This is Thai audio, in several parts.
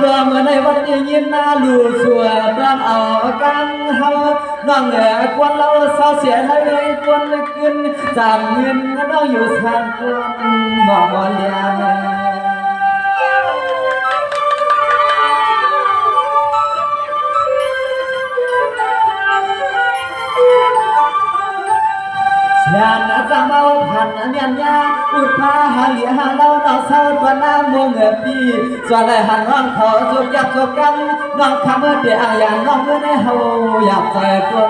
รวมในวันนี้ยินนาลูสัวต้องเอากันเฮาน้องเหนือควนเราเศร้าเสียเลยควนขึ้นจากเงินน้องอยู่ทางควนบอกว่าเลียนยานจะเมาผ่านเมียนยาอุดพาหาเหลียหาเล่าน้องเศร้าตัวน้ำมัวเงือพี่ส่วนไรหันน้องเขาจุดยับจุดกันน้องคำเมื่อเดียงอย่างน้องเมื่อในเฮาอยากใจตัว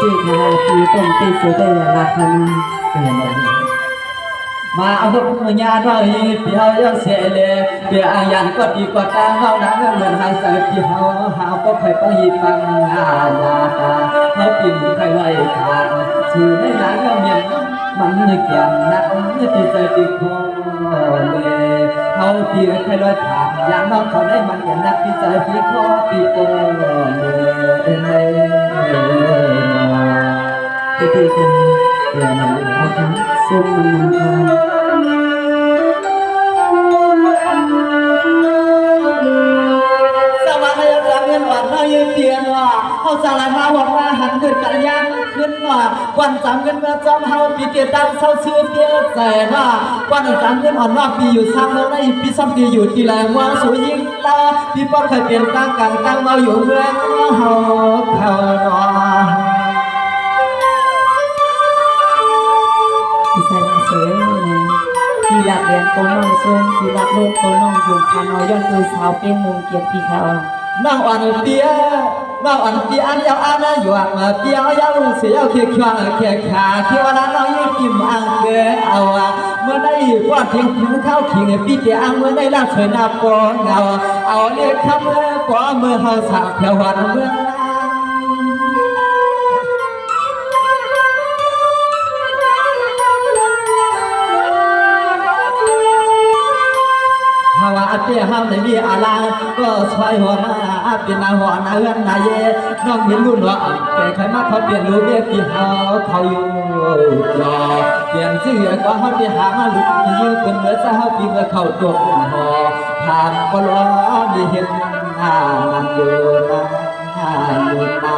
ที่ค่ะปีต้นปีเสือได้ราคาเป็นมาเอาพวกมึงยาหน่อยเปียวยังเสียเลยเปียยันก็ดีกว่าตาเฮานังเหมือนหางใส่ที่เฮาหาก็ใครก็ยีปังงายาตาเฮาปิ่นใครไล่ขาดชื่อในหนังเมียนมันนึกอย่างนักที่ใจติดคอเลยเฮาปีใครไล่ขาดอย่างน้องเขาได้มันอย่างนักที่ใจติดคอติดคอเลยที่ค่ะเดี๋ยวเราเอาทั้งซุ่มมันค่ะสวัสดีครับเงินหวานเรายืนเตียนว่าเขาสั่งอะไรมาบอกว่าหันขึ้นกันยังขึ้นว่าวันจำเงินเมื่อจำเฮาปีเกียรติเศร้าชื่อเตี้ยแต่ว่าวันจำเงินอ่อนว่าปีอยู่ซ้ำแล้วในปีซ้ำปีอยู่ที่แรงว่าสวยยิ่งตาปีป้อนเคยเปลี่ยนตั้งกลางตั้งมาอยู่เมืองเฮาเขาหนอที่ใส่ลาเสือเนี่ยที่หลักเรียนโกน้องส่งที่หลักโลกโกน้องอยู่พานย้อนคือสาวเป็นมงเกียรติพี่เขาน้องอ่อนเตี้ยน้องอ่อนเตี้ยอันยาวอันนั้นอยู่อ่ะมาเตี้ยยาวเสียเขียวเขียวเขียวขาเขียวนั้นน้องยิ่งกิมอังเกเอาเมื่อได้ป้อนทิ้งถึงข้าวขิงปีเตี้ยอังเมื่อได้ล่าสวยนาปองเงาเอาเรียกคำเมื่อป้อเมื่อเฮาสาวแถววันเมื่อเตี้ยห้ามในมีอะไรก็ช่วยหัวมาเป็นนางหัวนาเอื้อนนายเย่น้องเห็นรุ่นว่าแก่ใครมาเขาเปลี่ยนรูปเบี้ยที่เขาอยู่จอเปลี่ยนชื่อก็เขาที่หามาลุกยืนเป็นเมื่อเช้าปีเมื่อเขาจบหอทางก็ร้อนดีเห็นหน้ามันอยู่นาอยู่นา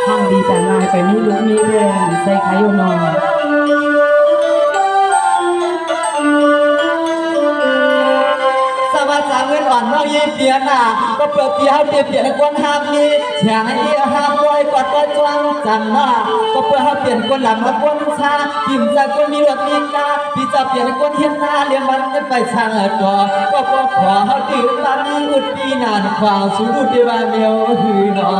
ห้องดีแต่นายไปมีลูกมีเรื่องใส่ใครอยู่นอนเงินอ่อนน้องยี่เปียน่ะก็เปิดเปียเปลี่ยนคนห้ามนี้แฉงให้ห้ามไว้กอดก็จวงจันน่ะก็เปิดให้เปลี่ยนคนหลังมาคนชาพิมพ์จากคนมีรถมีกาพี่จะเปลี่ยนคนเฮียนหน้าเลี้ยงมันไปช่างก่อก็พอเขาตื่นตานี้อุดปีนานความสูดดีว่าเมียวหือน้อ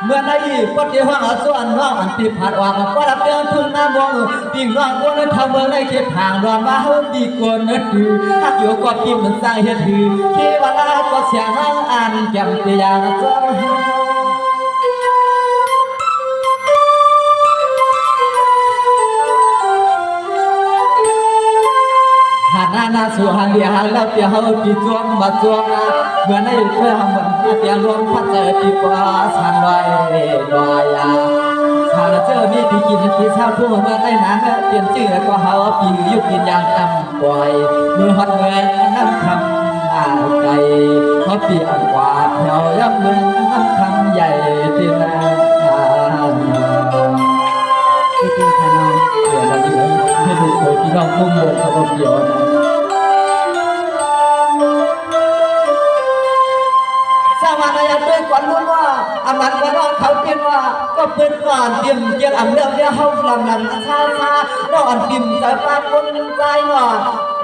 เมื่อในปฏิวัติส่วนน้องอันติผัดออกก็รับเรื่องทุ่งน้ำวงปิ่งน้องคนนั้นทำเมืองในเขตทางรอนมาเฮาดีกว่านั้นคือถ้าอยู่ก็พิมพ์มันสร้างเหตุคือคิดว่าเราก็เสียงน้องอ่านจำตัวอย่างจ้องนาสู่หันเดียหันแล้วเตียเขาปีจวงมาจวงเมื่อในเพื่อเหมือนเตียรวมพัดเจอดีกว่าสันลอยลอยชาเจอมีที่กินที่เช่าทั่วเมื่อในหนังเปลี่ยนชื่อก็เขาปียุกินอย่างทำบ่อยมือหัดเงินน้ำคำอาไก่เขาเปลี่ยนกว่าแถวยับมึงน้ำคำใหญ่ที่นาที่เป็นขนมเดี๋ยวเราดูให้ดูเคยที่น้องมุ่งบนเขาเดียวนะสวัสดีด้วยก่อนรู้ว่าอำนาจก็น้องเขาเพียงว่าก็เปิดก่อนเตรียมเกี่ยวอำเรื่องเนี่ยเฮาลำชาน้องอันปิ่มใจปากคนใจว่า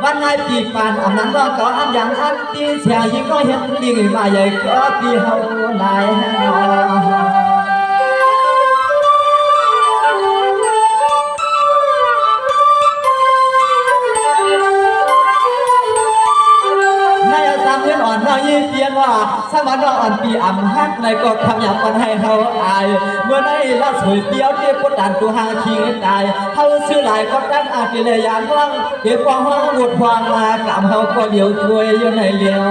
วันนายปีปานอำนาจน้องก็อันอย่างอันที่เสียยิ่งก็เห็นลิงมาใหญ่ก็ปีเฮาหลายเงินอ่อนน้อยยี่เตียนว่าสมัยน้องอ่อนปีอ่ำฮักในก็คำหยาบมันให้เขาอายเมื่อในละสวยเปียวเทียบกดดันตัวหางขี้ตายเขาซื้อหลายก็ดันอาจจะเลยยานว่างเก็บความห้องหมดความมากำเขาก็เลี้ยวช่วยอยู่ในเลี้ยว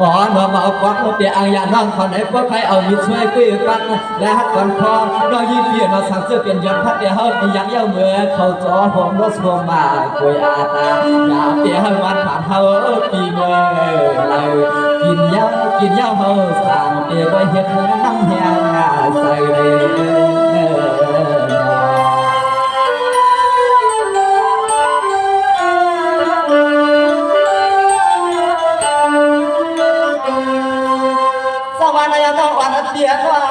อ๋อน้องมาเอาควักมาเปียอังยาน้องเขาไหนพวกใครเอามีช่วยกุยปักและฮักก่อนคอน้องยิ้มเปลี่ยนมาสั่งเสื้อเปลี่ยนยันพัดเดียวเฮาปียักเย้าเมื่อเขาจอหอมรถสวมมากุยอาตาอย่าเปียให้วันผ่านเฮาปีเมื่อเลยกินยาเฮาสั่งเปียก็เห็ดน้ำแห้งใส่เลยเตียว่า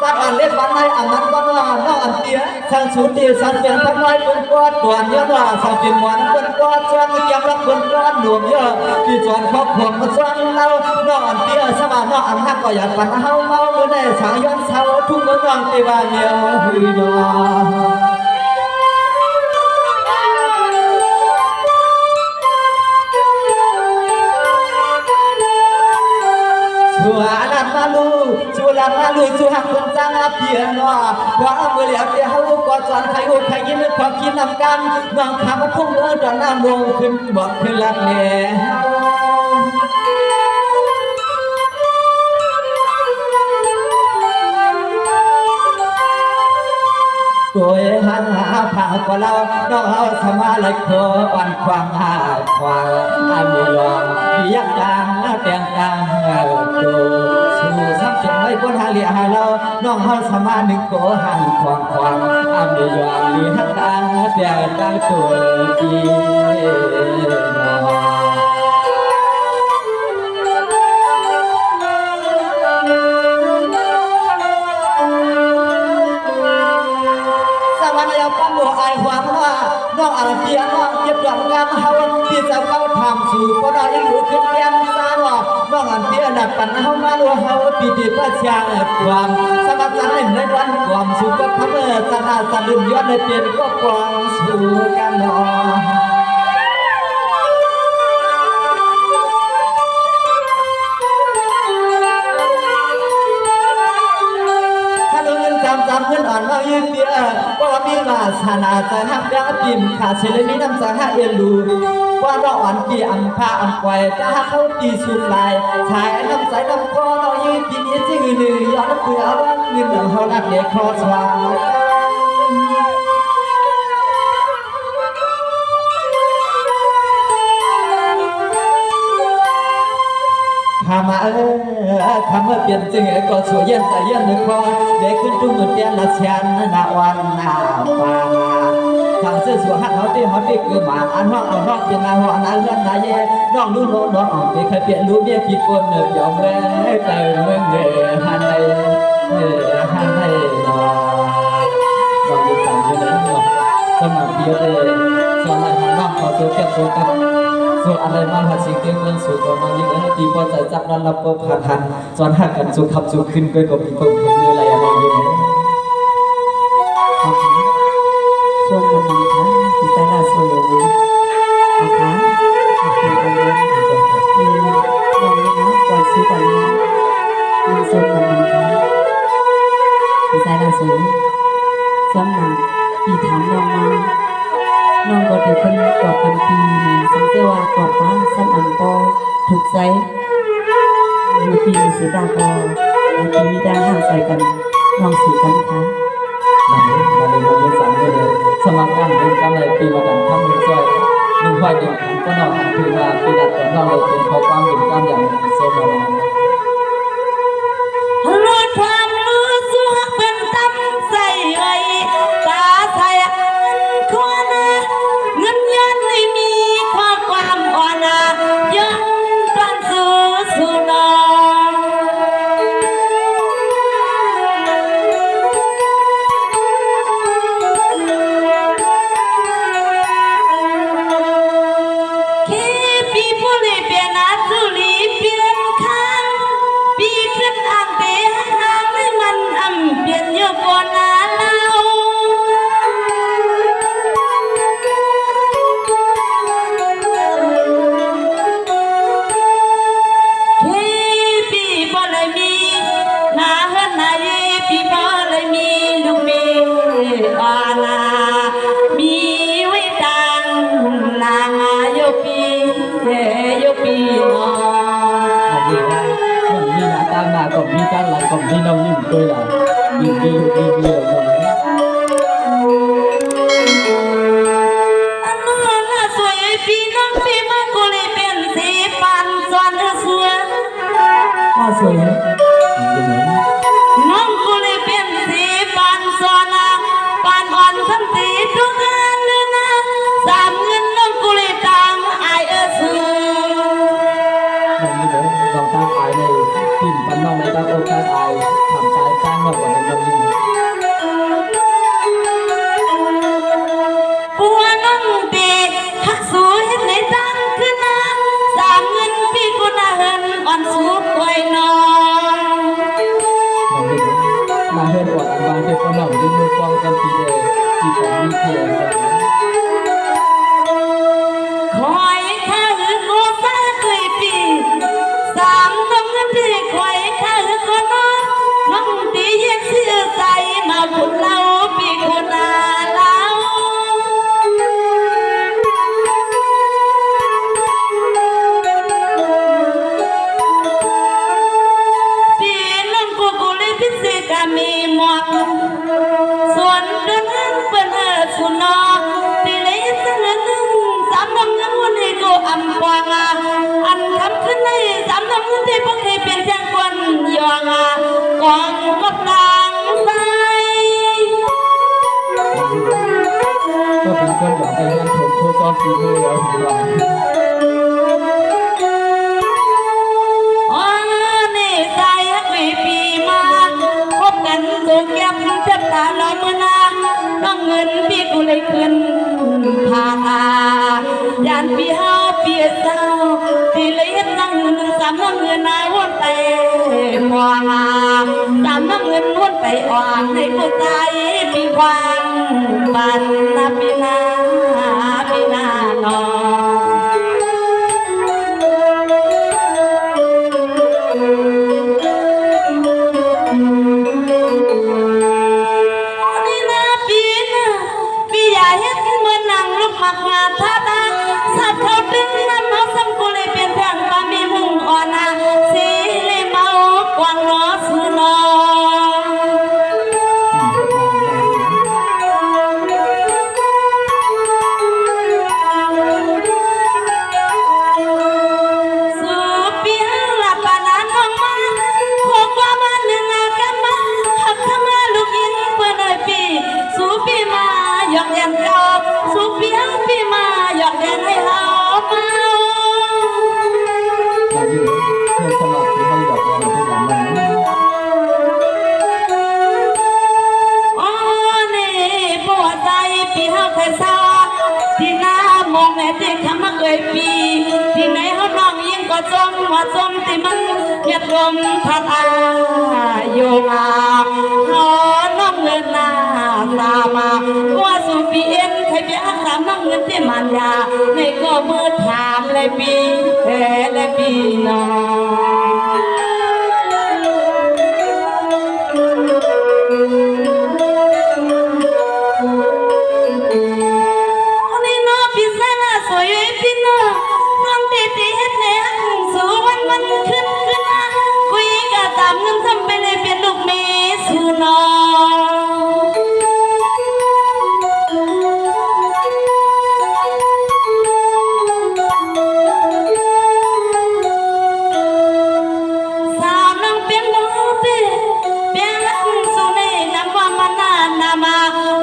สักอันเล็กวันในอันนั้นก็ว่าน้องอันเตียสังสูตรดีสังเปียนพักน้อยเป็นก้อนตัวเยอะว่าสังเปียนหวานเป็นก้อนส่วนเกี่ยวกับเป็นก้อนหนุ่มเยอะที่จวนครอบครัวมาส่วนเราน้องอันเตียสมาน้องอันหักก็อยากปันเฮาเมาเมื่อได้สางย้อนเสาทุกเมื่อน้องตีว่าเดียวหือน้องชัวนันมาลูชัวนันมาลูชัวหักคนจ้างเพียงว่าว่าเมื่อเหลียวเดียวก็จวนใครหูใครยินความคิดนำกันน้องขามาพุ่งเมื่อตอนน้ำลงขึ้นบอกขึ้นลักแน่ตัวหันหาผ่าก็เราน้องเอาสมาเลยขออ่อนความหาความอันมีลองมียักษ์ดังแต่งดังตัวสู่ซ้ำจนไม่พ้นหาเลียหาเราน้องเอาสมาหนึ่งขอหันความอันมีลองมียักษ์ดังแต่งดังตัวดีน้องอาเปียน้องเก็บดอกงามเฮาที่จะเข้าทำสู่ก็ได้รู้ขึ้นเรียนซาว่าน้องอาเปียนับปันเฮามาลัวเฮาปีติประชาความสมัครใจในวันความสุขก็ทำเมื่อสนาสนุนย้อนในเปลี่ยนก็ความสู่กันน้องจำเงินอ่อนมายืนเดียก็มีวาสนาจะหักยาปิ่มขาดเฉลยมีน้ำใจให้เอ็นดูว่าเราอ่อนกี่อันพาอันไกวจะหาเขาตีสุดลายชายน้ำใจน้ำคอเรายืนปีนี้จริงหนึ่งย้อนเปลือกวันเงินเขาดักเด็กคอสว่างทำมาทำเมื่อเปลี่ยนจึงก็สวยเย็นใจเย็นหนึ่งพอเด็กขึ้นทุ่งเงินเตียนละเชียนนาวันนาปาทางเสื้อสวยหักเขาที่คือหมาอันห้องเอาห้องเป็นนาหัวนาเลื่อนนาเย่น้องรู้น้องไปเคยเปลี่ยนรู้เบี้ยผิดคนเนยอมแม่แต่เมื่อเงยหันให้น้องดูสั่งอยู่เลยสมัครเดียวเลยสอนอะไรน้องขอโซ่แก้โซ่กันส่วนอะไรมาหาสิ่งเตียงเงินสู่ตัวมายิ่งให้ตีพอใจจับนั้นรับก็ผ่านทันสอนหักกันสุขขับสุขขึ้นก็กับอีกคนคนมืออะไรอะไรอย่างเงี้ยส่วนมันนะคะที่ใส่ลาสวยเลยนะคะเป็นอันนี้มีลองเลยนะก่อนซื้อก่อนนะมีส่วนมันนะคะที่ใส่ลาสวยส่วนหนังปีถามน้องมาน้องก็ถือเป็นกอดกันปีสังเกตว่ากอดว่าซ้ำอันก็ถูกใจอยู่ปีเสียดายก็ปีมีได้ห่างใส่กันน้องสื่อกันค่ะมาเลยสั่งเลยสมัครกันเป็นกำไรปีมาดันทำหนึ่งซอยหนึ่งฝ่ายหนึ่งก็นอนคือว่าปีดัดแต่นอนเลยเป็นข้อความถึงการอย่างโซมาลารถความรู้สึกเป็นตั้มใส่ไว้ตาใส่คนเงินยันไม่มีข้อความอ่อนย้อนปันสู่น้องปีผู้เลยเปลี่ยนอาสุรีเปลี่ยนข้างปีขึ้นอ่างเตียหางไม่มันอ่ำเปลี่ยนโยกนาเล่าปีบ่เลยมีหน้าเฮือนไหนปีบ่เลยมีลูกเมียอาณามีไว้ตังนางโยปีน้อง ให้น้องยิ้มตัวหล่ะยิ้มดียิ้มเดียวน้อง อันนั้นน่ะสวยพี่น้องพี่มากูเลยเป็นสีปันสวนสวย สวยนะเป็นไง น้องกูเลยเป็นสีปันสวนปานอ่อนทั้งสีทุกงานเลยนะสามเงินน้องกูเลยตังไอสู น้องยิ้มเลยน้องตาอายในปิ่นปันน้องในตาโอกาสอายทำตายตั้งมากกว่าน้องยิ้ม ปัวน้องตีหักสูเห็นในตังขึ้นนะสามเงินพี่กูน่าเหินอ่อนสูงไว้น้อง น้องยิ้มมาเฮ็ดอวดอันบางเด็กก็น้องยิ้มมือกองกันปีเดียวที่ของมีเพียง คอยข้าหือโคซาเคยปีสามน้องเงินที่คอยข้าหือโคน้องน้องตีเย็นเสื้อใสมาบุญเราปีกูน่าเล่าปีน้องกูเลยพิเศษกามีหมวกส่วนเดินหันเปิ้นสุนอปีเลยสังเงินสามน้องเงินวันนี้กูอำกวางอันคำขึ้นในสามน้องเงินที่พวกเคยเป็นจังกวนยองกองกับนางใส ก็เป็นคนอยากให้งานผมโคจรฝีมือแล้วถึงว่า อ๋อนี่ใจฮักวีปีมาพบกันสูงแก้มเจ็บตาลอยมือนาน้องเงินพี่กูเลยขึ้นพาตายานพี่เฮาพี่เศร้าที่เลยเห็นน้องเงินสามน้องเงินนายวนไปมองสามน้องเงินวนไปอ่อนให้กูใจพี่ควางปันนาพี่นาน้อง นี่นะพี่อย่าเห็นเหมือนนางลูกหมากงาท่าตาสับเขาดึงน้ำเขาซ้ำกูเลยเป็นเพื่อนปามีมุ่งอ่อนนาสีเลยเมากวางล้อสูนอสูเปียละปานาน้องมาขอความมาหนึ่งอากันมาหักขมาลูกยิงเพื่อนไอ้ปีสูปีมาหยอกแย่งเราสูเปียปีมาหยอกแย่งให้เฮาเมา น้องยิ้มเพื่อนสมัครที่ห้องดอกยาที่หลังนั้น อ๋อนี่ปวดใจปีเฮาเคยเศร้าที่หน้ามองแม่ที่คำมาเคยปีที่ไหนเฮาน้องยิ่งก็จมว่าจมที่มันเงียบลมทัดอาโยงาเฮาน้องเงินหน้าตามาว่าสุปีเอ็นใครไปอาสามน้องเงินที่มันยาในก็มือถามเลยปีและปีน้อง นี่น้อพี่สาวสวยพี่น้องน้องตีตีเฮ็ดแหน่สู่วันขึ้นนะคุยกับตามเงินทำไปเลยเป็นลูกเมสู่น้องสาวน้องเป็นน้องเต้เป็นสู่ในนำว่ามันนามา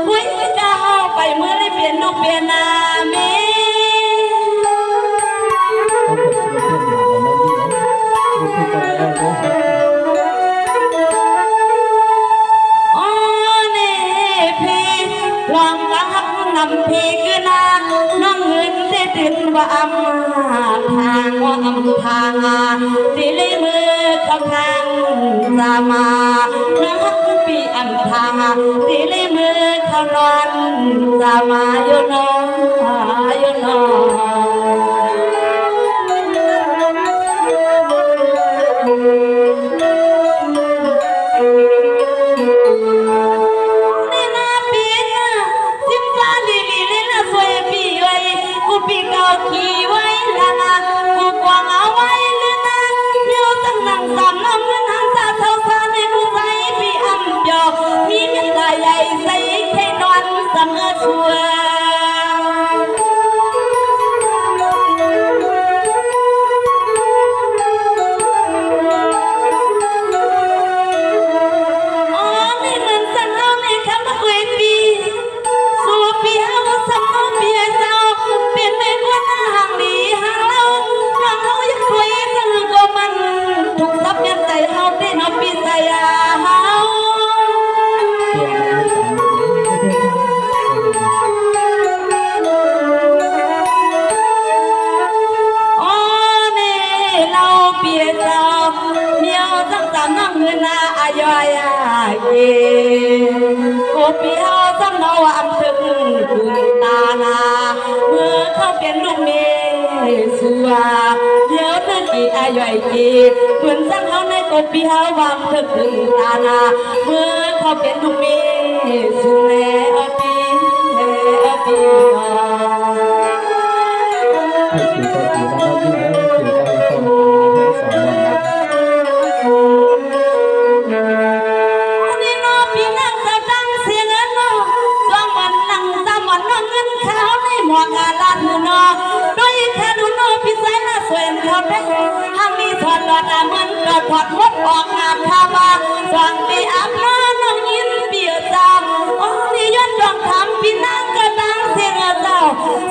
คุยกับเฮาไปเมื่อได้เปลี่ยนลูกเปลี่ยนนาเม ต้องเปิดเพื่อนหลังของน้องยิ้มรู้สึกตัวแล้วเนาะ อ๋อนี่พี่ลองรักนำพี่คือนาน้องเงินได้ตื่นว่าอำทางว่าอำทางที่เลยมือกับทางสามาน้องพี่อำทางที่เลยมือเขานอนสามาอยู่น้องอยู่น้องนี่นะพี่นะสิบสาลีลีเลยนะสวยพี่ไว้กูพี่เก่าขี่ไว้ละนะกูกวางเอาไว้เลยนะอยู่ตั้งนั่งสามน้ำเงินหันตาเท่าซาในกูสา โอเปียวสำเนาอำถึงคุณตานาเมื่อเขาเป็นลูกเมสัวเดี๋ยวนึกกี่อายุกี่เหมือนสำเนาในกบเปียววางถึงคุณตานาเมื่อเขาเป็นลูกเมสัวอปีปี ให้ถือตัวถือแล้วก็ยื่นให้ถือก็เป็นคนสอนวันนะ นี่น้อพี่นั่งจะดังเสียงน้อสวงมันนั่งตามันน้องเงินขาวในหมวกอาลาดูน้อด้วยแค่ดูน้อพี่ใส่หน้าสวยเขาได้ทำมีถอดหลอดเหมือนกอดถอดมดออกงานข้าวาสวงปีอาบน้ำน้องยินเบียดจามโอ้นี่ย้อนดองทำพี่นั่งก็ดังเสียงเจ้า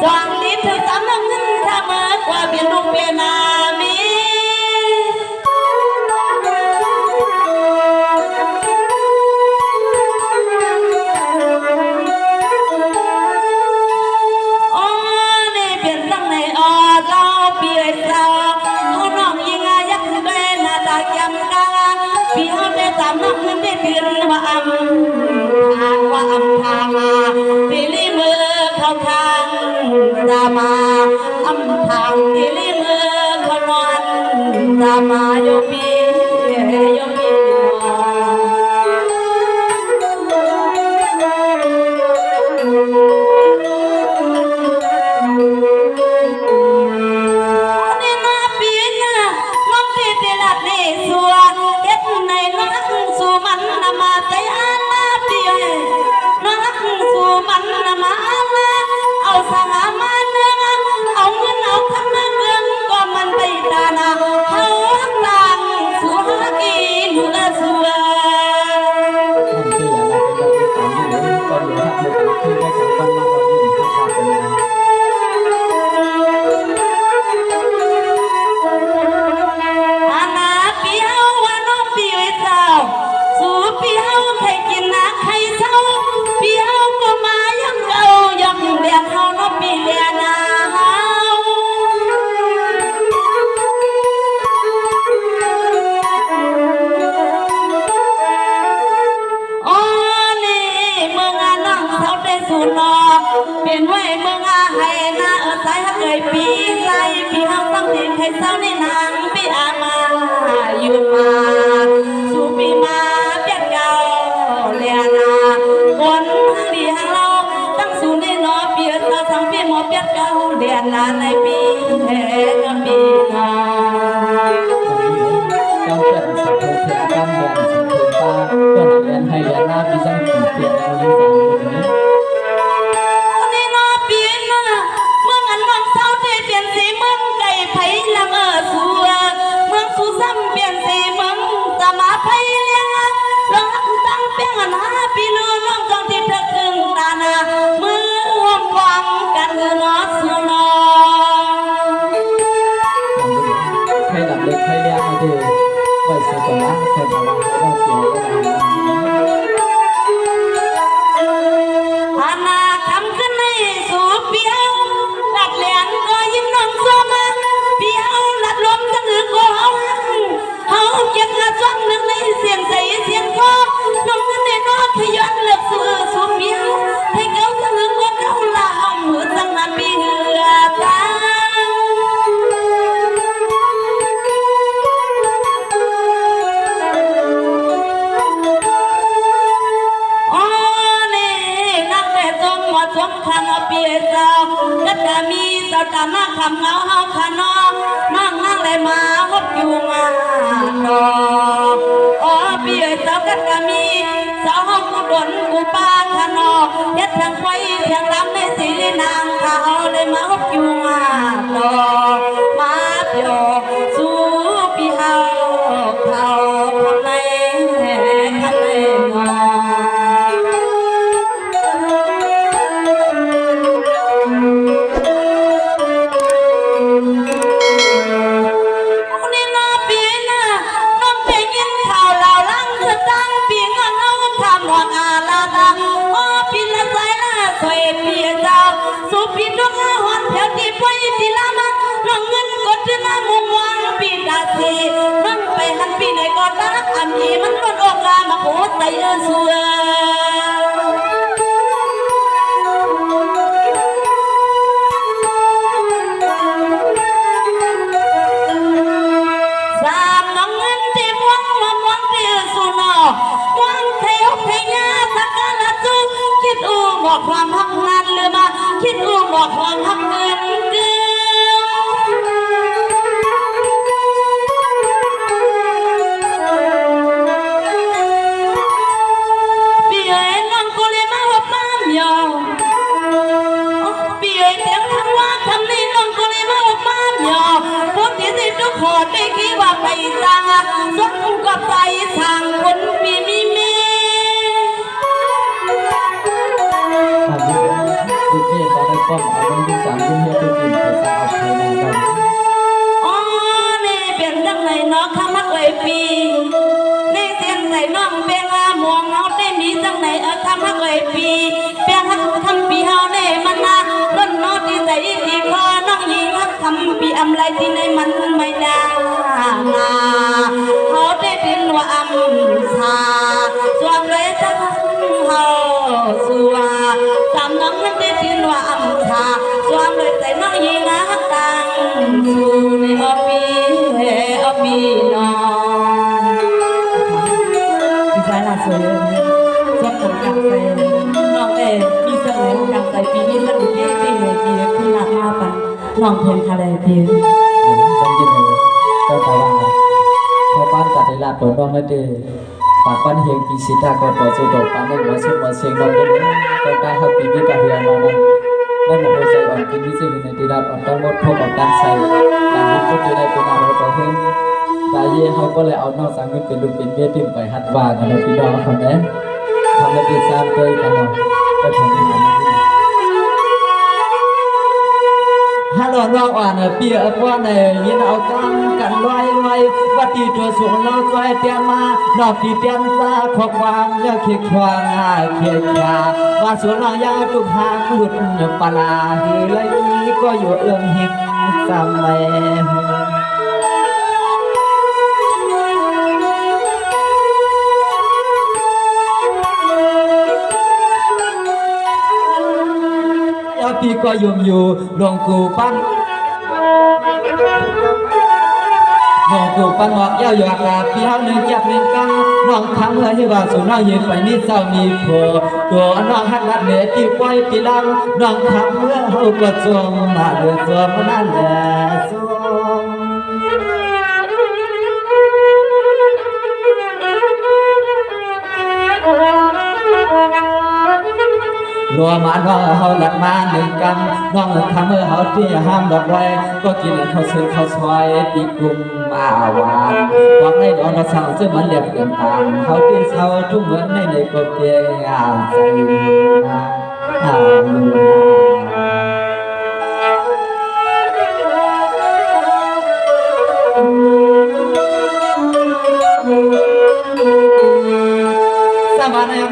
สวงนี้เธอสามน้องเงินข้าเมื่อกว่าเบียลูกเบียนามี โอ้นี่เป็นสังในออดเราเปียสาวเขาน้องยิงอายักด้วยหน้าตาแก้มกาพี่เขาได้ตามน้องมันได้เตือนว่าอำทางว่าอำทางตีลีมือเข้าทางตามาอำทางตีลีมือเขานอนตามาโยปีโยปี นี่มาปีน่ะน้องที่ที่รักนี่สัวเฮ็ดในนักสู่มันนำมาใจอาลาเปียนักสู่มันนำมาอาลาเอาสหามาเนืองเอาเงินเอาคำมาเงินก็มันไปตานาเขาต่างสู่หากินหัวสัว ท่านที่อยากได้เป็นแบบนี้ตามอยู่ก็อยู่ทักบุกที่ได้จากบ้านมาเรายื่นข้าวเป็นงาน อาณาเปียวว่าน้องปีไว้เจ้าสู่เปียวใครกินนะใครเศร้าเปียวก็มายังเก่ายังเรียกเขาน้องปีเรียนาเฮาโอ้นี่เมืองอาน้องเขาได้สู่นอเปลี่ยนไว้เมืองอาให้นาสายฮักเอ่ยปีใส่ปีเฮาตั้งที่ใครเศร้าในนางปีอามาอยู่มาสู่ปีมาเปียกเก่าเลียนาคนทางดีทางเราตั้งสู่ในนอเปียสาวสังปีหมอเปียกเก่าเลียนาในปีเฮกับปีนา จำเป็นสัตว์โคเทียจำเป็นสัตว์โคตาเพื่อเรียนให้เรียนหน้าพิจังปีเปลี่ยนในนิสัยนี้ นี่น้อปีน่ะเมืองอันน้องเศร้าได้เปลี่ยนสีเมืองไก่ไผ่ละเมอสัวเมืองสุซ้ำเปลี่ยนสีเมืองจะมาไผ่เลี้ยงลองตั้งเปียงอันหาปีลือน้องจองที่เธอครึ่งตานามือห่วงวางกันเออน้อสัวนอ ให้หลับเล็กให้เลี้ยงมาดีไว้สุดก่อนนะเสร็จแล้วให้เราเกี่ยวกับเรา อาณาคำขึ้นในสู่เปียวหลัดเหรียญก็ยิ้มน้องซ้อมาเปียวหลัดลมจะถือโกเอาหักเขาเก็บละจ้องหนึ่งในเสียงใจเสียงคอน้องเงินในนอขยันเลือกสู่เปียวให้เขาจะถือโกเขาละเอามือตั้งนาปีเหลือตา โอ้นี่นักแต่จงหมดสมคันเอาเปียเจ้าก็จะมีเจ้าตาหน้าคำเงาเฮาขานอนั่งเลยมาพบอยู่มาดอกโอ้เปียเจ้าก็จะมีเจ้าห้องกูดนกูป้าขานอเฮ็ดทางไฟทางลำในสีนางเขาเลยมาพบอยู่มาดอกมาเปียวสู่ปีเฮาเขาข้างในข้างในงอ นี่น้อปีน่ะน้องเพลงยินข่าวเหล่าลังจะตั้งปีงอนเอาคำว่าอาลาตาโอ้ปีละใจละสวยปีเจ้าสู่ปีดวงอาหอนแถวที่ป่วยปีละมาน้องเงินกดจะน้ำมุมวางปีตาสีน้องไปหันปีไหนก็รักอันนี้มันล้นอกามา โคตรใจสัวสามน้องเงินที่มวงมาม่วงที่สุนอม่วงเทวพญาสักการะจุคิดบอกความทักนั้นหรือมาคิดบอกความทักเงินเกิขอได้คิดว่าไปสั่งสมกับใจสั่งคนมีเมทุกที่ก็ได้ป้อมเอาต้องที่สามที่เฮียตุกินไปสร้างเอาไทยนาดำอ๋อนี่เป็นจังไหนเนาะข้ามักเลยปีนี่เสียงใส่น้องเป็นหมวงเอาได้มีจังไหนข้ามักเลยปีเป็นทำปีเฮาได้มันนะล้นนอที่ใส่ที่คอน้องยิงทำปีอำไรที่ในมันไม่ได้เขาได้ดินว่าอำชาส่วนไรจะเฮาสัวสามน้องนั้นได้ดินว่าอำชาส่วนไรใส่น้องยิงตังสู่ในอปีนอนดีใจละสวยส่วนผมกับใส่น้องเอ๋มีเสน่ห์กับใส่ปีนี้สนุกที่ดีขึ้นหนักมากไปน้องเพลงทะเลพีต้องยินดีก็แต่ว่าพอบ้านจัดได้ลาตัวน้องนั่นเองปากบ้านเฮียงปีศิตาก็ต่อสู้ดอกปานได้หัวสุดหัวเสียงน้องได้เลยก็ได้เข้าปีนี้ก็เฮียมานั้นได้หมดหัวใจอ่อนกินวิจิตรในตีดาอ่อนต้องหมดพวกอ่อนดันใส่อย่างนี้ก็จะได้เป็นอะไรต่อเพิ่มตาเย่เขาก็เลยเอานอกสังเกตเป็นลูกเป็นเบี้ยติ่มไปหัดว่ากันนะพี่น้องคนนี้ทำได้เป็นสามตัวกันเนาะก็ทำได้หมดฮัลโหลน้องอ่านเปียกว่าในยินเอากันลอยวัดที่ตัวสูงเราช่วยเตียนมานอกที่เตียนซาขอกวางยาเขียควางเขียขาว่าส่วนเรายาทุกหางหลุดปลาหือเลยก็อยู่เอื้องหิงซ้ำแม่พี่ก็ยุ่มอยู่หลวงกูปั้นหลวงกูปั้นหอกเย้าหยอกลาพี่เฮาหนึ่งจับหนึ่งกังน้องทั้งเลยที่ว่าสู่น้องยืนไปนี่เศร้ามีผัวตัวน้องหักรัดเหนือที่ปล่อยปีลังน้องทำเมื่อเฮาก็จมมาเดือดจมนั่นแหละจมรัวมาน้องเฮาหลัดมาหนึ่งกำน้องทำเมื่อเฮาที่ห้ามดอกไว้ก็กินข้าวซื้อข้าวซอยปีกุมมาหวานหวังในดอนสั่งซึ่งมันเรียบเรียงตามเฮาที่เศร้าทุกเหมือนในก็เพียงใจ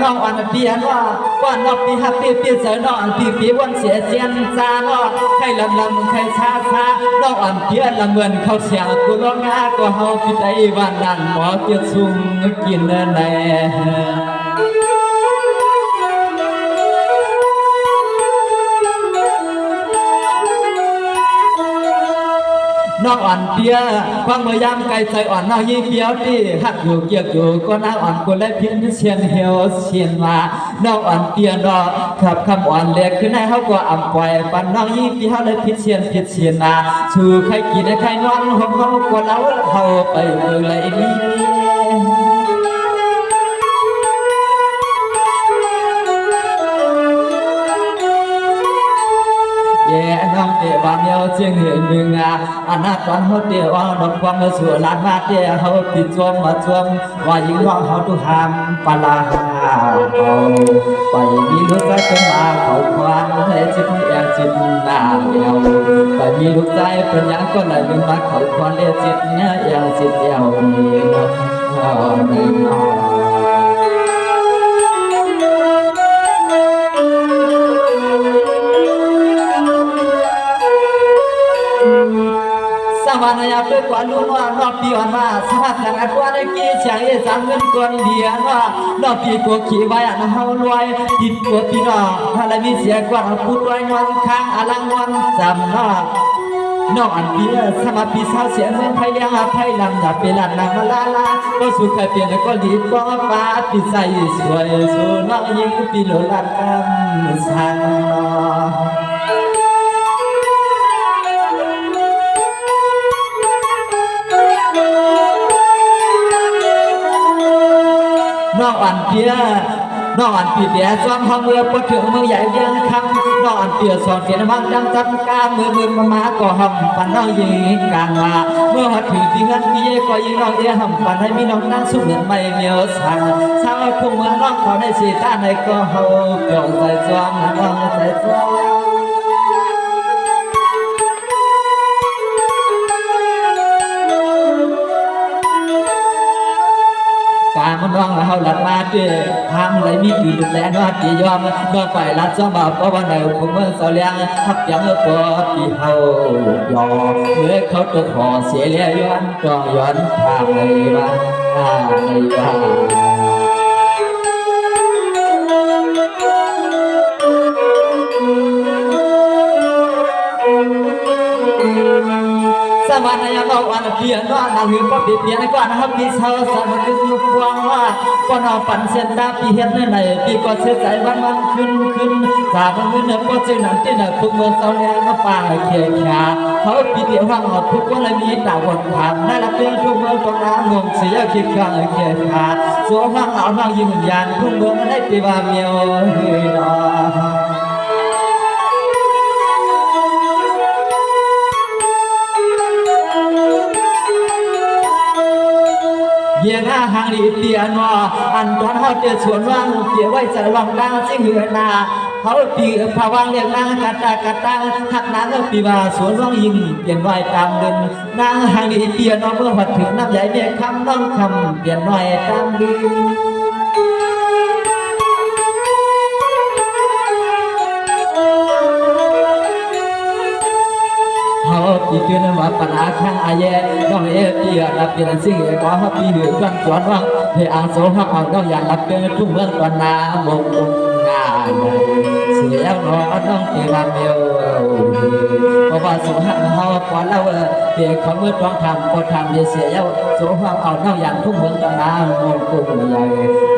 น้องอันเปียนว่านอกปีฮับปีเสือน้องอันปีวันเสียเจียนจาน้องใครลำใครช้าน้องอันเปียนละเหมือนเขาเสียงกูร้องงาก็เฮาพี่ได้วันนั้นหมอเกียรซุ่มกินแน่น้องอ่อนเปียฟังเมื่อยามไกลใจอ่อนน้องยี่เปียวที่หักอยู่เกี่ยวอยู่ก็น้าอ่อนกูและเพียนเชียนเหี่ยวเชียนมาน้องอ่อนเปียน้องขับคำอ่อนเล็กขึ้นให้เขาก็อ่ำปล่อยปันน้องยี่เปียวเลยพิเชียนนาชูใครกินใครนอนหอมเขาก็เล่าเขาไปเลยนี่น้องเดี๋ยววันเดียวเชียงเหี่ยหนึ่งอันนั้นตอนเขาเดี๋ยวน้องความมาสู่ลานมาเดี๋ยวเขาติดจวมมาจวมว่ายิงร้องเขาทุกหามปลาเขาไปมีลูกใจเป็นมาเขาควางให้จิตแอบจิตหน้าเดียวไปมีลูกใจเป็นยังก็เลยลืมมาเขาควางเลี้ยจิตเนื้ออย่างจิตเดียวนี่น้องส มาณยาเพื่อกว่าลุ้นว่านอกปีอ่อนมาสมัครกันว่าได้กี่เสียงสามเงินก่อนเดียนว่านอกปีกัวขี่ไว้อันเฮารวยติดกัวพี่น้องถ้าอะไรมีเสียกว่าพูดไว้นอนค้างอลังวันจำนอกอันเปียสมาปีสาวเสียเมืองไทยเลี้ยงไทยลำดับเป็นหลันนางมาลาลาก็สุขใครเปลี่ยนก็ดีก็ฟ้าปีใสสวยสู้น้องยิ่งปีโลลันกำสังน้องอันเปียน้องอันปีเดียซ้อมห้องเมื่อพอถึงเมืองใหญ่เวียงคำน้องอันเปียสอนเสียนมังดังจับกามือมาก็หำปันน้องยิงกลางมาเมื่อมาถึงที่เงินมีก็ยิงน้องหำปันให้มีน้องนั่งสุขเหมือนไม่เมียวสั่งสาวคงเมืองน้องเขาได้สีตาในก็เฮาเกี่ยวใจซ้อมน้องใจซ้อมการมันน้องเฮาหลัดมาเด้อทางไหลมีกี่ดุแลนอดียอมน้องไปลัดซ้อมบ่าวเพราะว่าในคงเมืองเสาเลี้ยงทับยังปอปีเฮายอเมื่อเขาตัวขอเสียเลี้ยย้อนจองย้อนทางในบ้านในบ้านสมานายเราอันเปลี่ยนว่านาหือก็เปลี่ยนก่อนนะครับพี่เธอสามคือลูกวางว่าก็นอนปั่นเส้นตาพี่เห็นในพี่ก็เสียใจวันขึ้นจากมันเนื้อก็เจอหนังที่เนื้อทุกเมื่อเสาเลี้ยงมาป่าเขียขาเขาพี่เดียวห้างหอดทุกวันเลยมีดาววนผ่านน่ารักเป็นทุกเมื่อตรงน้ำงงเสียขี้ข้างเขียขาสวมห้างเอาห้างยืนยันทุกเมื่อได้ปีว่าเมียวเฮยนอเยี่ยงอาหารดีเตียนว่าอันตอนเขาเจอสวนว่างเตียไว้จะลองดังสิ่งเหือนาเขาปีภาวะเรียกนางกัดตังหักนางก็ปีว่าสวนว่างยิงเปลี่ยนไว้ตามเดินนางหางดีเตียนเมื่อหัดถึงน้ำใหญ่เมียคำน้องคำเปลี่ยนไว้ตามเดินเขาปีเกินมาปัญหาข้างอาเย่น้องเตียรับเป็นสิ่งก็เขาปีหือกันจวนว่างเพื่ออาโซหักเอาน้องอยากรับเป็นทุ่งเมืองตอนนามงงานเสียงน้องตีลาเมียวเพราะว่าโซหักเขาก่อนเราเด็กเขาเมื่อต้องทำก็ทำเสียโซหักเอาน้องอยากทุ่งเมืองตอนนามงกุฎใหญ่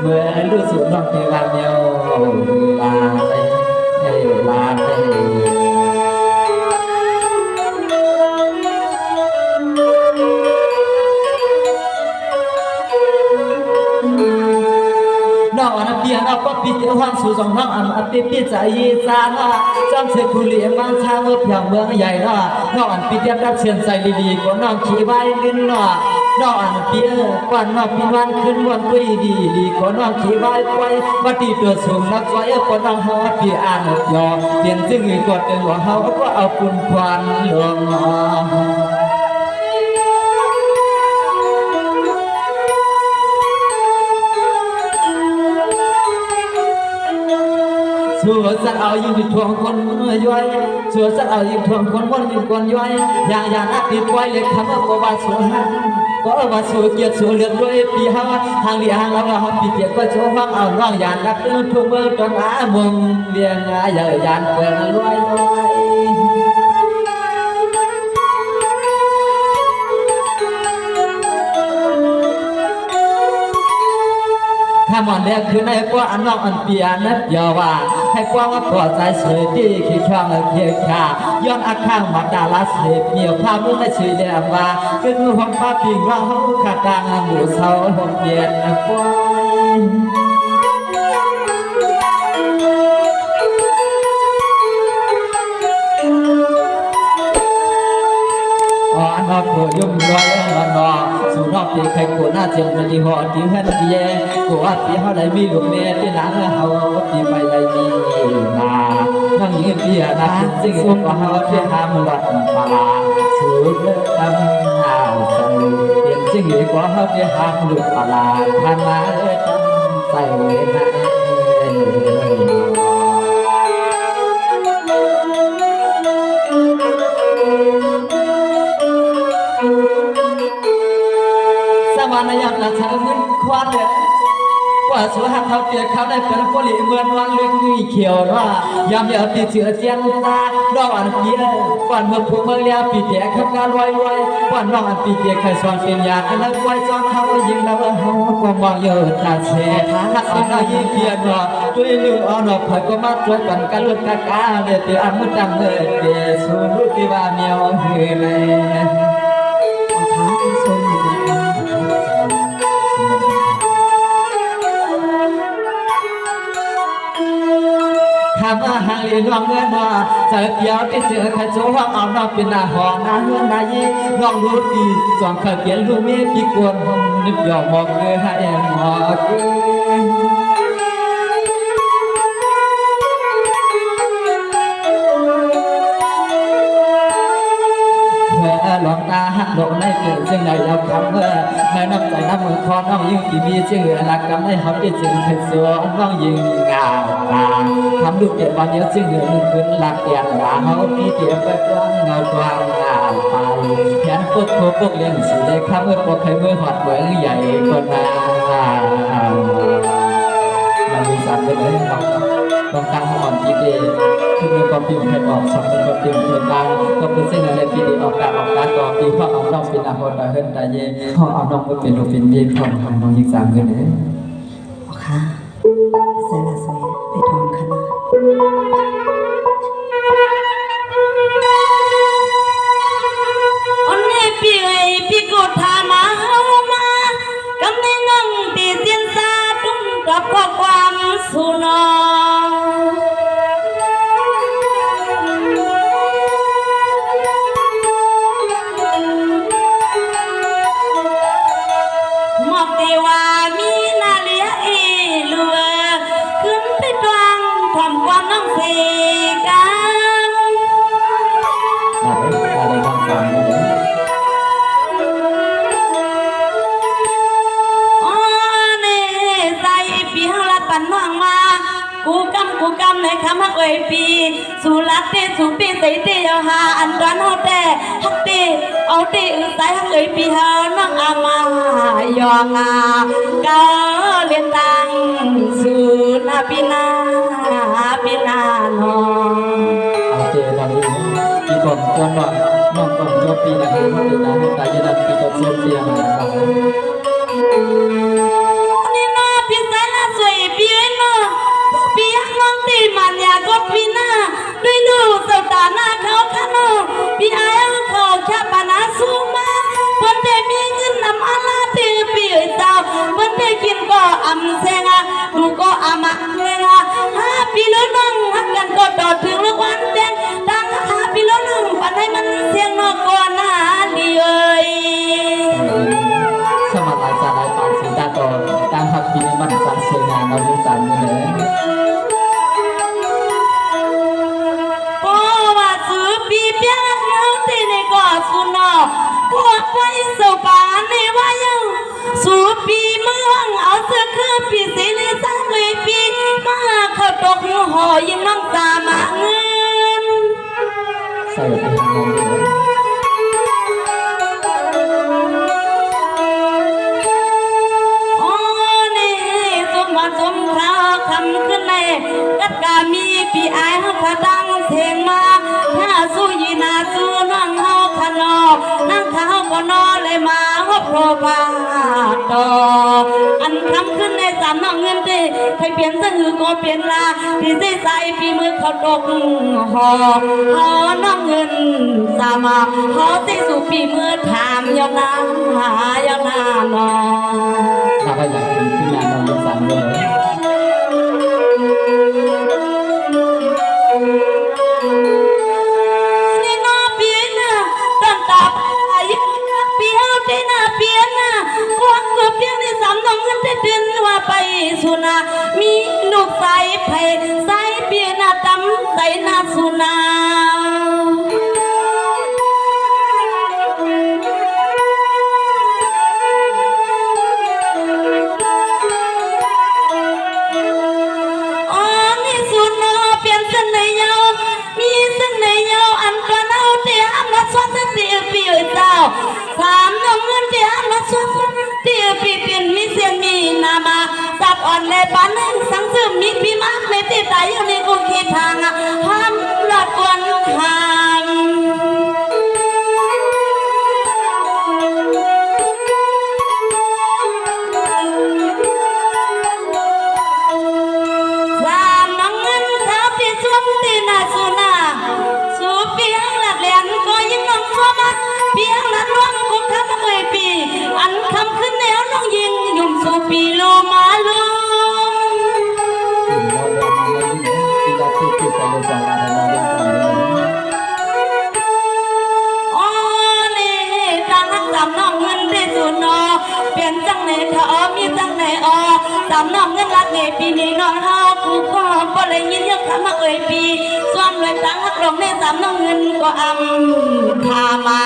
เมื่อรู้สึกน้องตีลาเมียวลาได้ลาได้น้องอันเปียน้องก็ปิดห้องสู่สองห้องอันปิดใจจานะจำเสียคุเลียมันชาเมื่อเพียงเมืองใหญ่เนาะน้องอันปิดรับเชิญใจดีๆก็น้องขี่ไว้ลิ้นเนาะน้องอันเปียกว่าน้องพิวันขึ้นวันด้วยดีก็น้องขี่ไว้ไว้วัดที่ตัวสูงนักไว้ก็น้องหอปีอ่านยอเปลี่ยนซึ่งอีกกดเป็นหัวเขาก็เอาปุ่นควันลงชัวสักเอายิ่งทวงคนย้อยชัวสักเอายิ่งทวงคนยิ่งคนย้อยอย่างนักติดไว้เลยคำว่าชัวก็ว่าชัวเกียรติชัวเลือดด้วยปีห้าทางเดียงเราปีเกียรติก็ชัวฟังเอาน้องอย่างนักตื่นทุ่งเมื่อตอนอามุงเลี้ยงใหญ่ยานเปิดรวยถ้ามันเรียกคือในพวกอันน้องอันเปียนัดเดียวว่าให้กว้างว่าปลอดใจสวยดีขี้ช่องเคียขาย้อนอาข้างมาดาลาเสียเมียวพามุ่งในชื่อเดียว่าคือห้องป้าปิงว่าห้องขาดางหมูเสาห้องเย็นนะป้อยอันนอกโผยุ่มร้อยอันนอกสู่นอกตีใครกูหน้าเจียงมันดีหอดีเฮ็ดดีแย่กูว่าปีเขาได้มีลูกแม่ที่หลังเขาปีไปได้มีนานั่งยืนเบียนะสิ่งสุขของเขาที่หามหลอดปลาสูดเลือดดำหาวใส่เปลี่ยนสิ่งของเขาที่หามหลุดปลาทำมาเลือดดำใส่นะ ระยะละเธอเงินควันเลยกว่าสุหักเขาเตียเขาได้เป็นผลิเหมือนวันเล็กนี่เขียวว่ายามเดียวตีเชือเจียนตาดอกอันเกียก่อนเมื่อผู้เมื่อเลี้ยปีเตียขับงานรวยก่อนน้องอันปีเตียเคยสอนเป็นยาอันนั้นไว้จอนเขายิงแล้วเขาความมองเยอะตาเสียหักสินายิ่งเพียรว่าด้วยลืออ่อนคอยก็มาช่วยกันกันลุกกะกาเดือดเตียมุดดำเลยเตียสูรุที่ว่าเมียวเฮเลย เอาขาชมมันนะคะ ทำอาหารเลี้ยงน้องเงินว่าจะเกี่ยวที่เจอขจรเอาน้องเป็นหน้าหอหน้าเฮือนนายน้องรู้ดีสองข้าเกียนรู้มีพี่กวนผมนึกยอมมองเลยให้หมอกลองตาหักโดนในเกิดจึงได้เอาคำเมื่อในน้ำใจน้ำมือคอน้องยิ่งที่มีชื่อหลักกำให้เขาที่จึงเป็นส่วนน้องยิ่งงามตาทำลูกเก็บวันเดียวจึงเหลือหนึ่งคืนหลักเตียนหลาเขาพี่เตียไปกว้างเงากว้างงามไปแขนพวกโคพวกเลี้ยงสีได้ข้ามเมื่อปกให้เมื่อหอดเหมืองใหญ่คนนาเรามีสามเป็นเรื่องต้องตั้งอ่อนพีเดคือมีความพิมพ์ให้ออกสองเป็นความพิมพ์เป็นบางก็เป็นเส้นอะไรพีเดออกการก่อปีเพราะเอาน้องเป็นอาหารเฮิรนตาเย่เพราะเอาน้องก็เป็นโรเป็นเย่พร้อมของน้องยิ่งสามกันเลย เอาขาใส่ละสวยไปทองคณะอันนี้พี่ไอ้พี่กดทามาเฮามากำในนั่งตีเสียนซาตุ้มกับข้อความสุนอมอกตีว่ามีนาเลียเอลัวขึ้นไปตรังทำความน้องเสกัน อะไรบ้างสามเลย อ๋อเน่ใส่ปีห้าละปันน้องมากูกำในคำฮักเอ่ยปีสุรัตเตสุปีใส่เตเอาหาอันตอนเฮาแต่ฮักเตเอาเตอึใส่ฮักเอ่ยปีเฮาน้องอามายองากาเลียนตังสุนาปีนาน้อง เอาเจตอนนี้ปีก่อนก่อนน้องก่อนก็ปีละครั้งปีละให้ตายยันปีก่อนเสียมาครับ นี่นาพี่สายละสวยพี่เนาะพี่ฮักน้องตีมันอยากกดพี่หน้าด้วยดูเสาตาหน้าเขาขนมพี่อายเขาแค่ปานาสูมาเพิ่นได้มีเงินนำอาลาตีพี่เอ้ยเจ้าเพิ่นได้กินก็อำเซงดูก็อามาเงหาพี่แล้วน้องฮักกันก็ดอดถึงลูกวันแดงตั้งหาพี่แล้วน้องปันให้มันเสียงนอกก่อนหน้าดีเอ้ย สมัครหลายสาหลายปากสีตาโตตามพักปีนี้มันสร้างเชียงงานเราดูสามเลย เพราะว่าซื้อปีเปียกเราตีในก่อสุนอพวกไปเสาป่าในว่ายังสู้ปีเมืองเอาเสื้อคือปีสีในสังเวยปีมาเข้าตกหอยินน้องตามาเงิน ใส่ไปทางนั้นเลย โอ้นี่สมบัติสมคราวคำขึ้นในกัดกามีปีอายเขาขดังเทงมาถ้าสู้ยีนาสู้น้องเฮาขนอนั่งเขาก็นอเลยมาฮบโรบาดออันคำขึ้นในสามน้องเงินดีใครเปลี่ยนซะหือก็เปลี่ยนลาพี่ใส่ใส่ปีมือเขาตกหอหอน้องเงินสามาหอที่สู่ปีมือถามยาวนาหายาวนานอ ถ้าก็อยากขึ้นงานเราดูสามเลย นี่นาเปียนะตั้งตาอายุเปียวเตนะเปียนะกวางก็เปียนี่สามน้องเงินได้เดินว่าไปสุนามีลูกใส่ไผ่ใส่เปียนะตำใส่นาสุนา มีพี่มากในที่ตายอยู่ในกูคิดทางห้ามหลัดกวนทางสามน้องเงินเท้าพี่ชมตีนาสุนาสูเปียงหลัดเหรียญก็ยิ่งน้องชัวมาเปียงหลัดล้วนกุกทำเอ่ยปีอันคำขึ้นแนวน้องยิงยุ่มสูปีโลมาลู โอ้นี่ตั้งหักสามน้องเงินได้สูนอเปลี่ยนจังไหนเธอมีจังไหนอ๋อสามน้องเงินรักในปีนี้นอนเฮากูก็บ่เลยยินยกคำมาเอ่ยปีส่วนเลยตั้งหักลงในสามน้องเงินก็พามา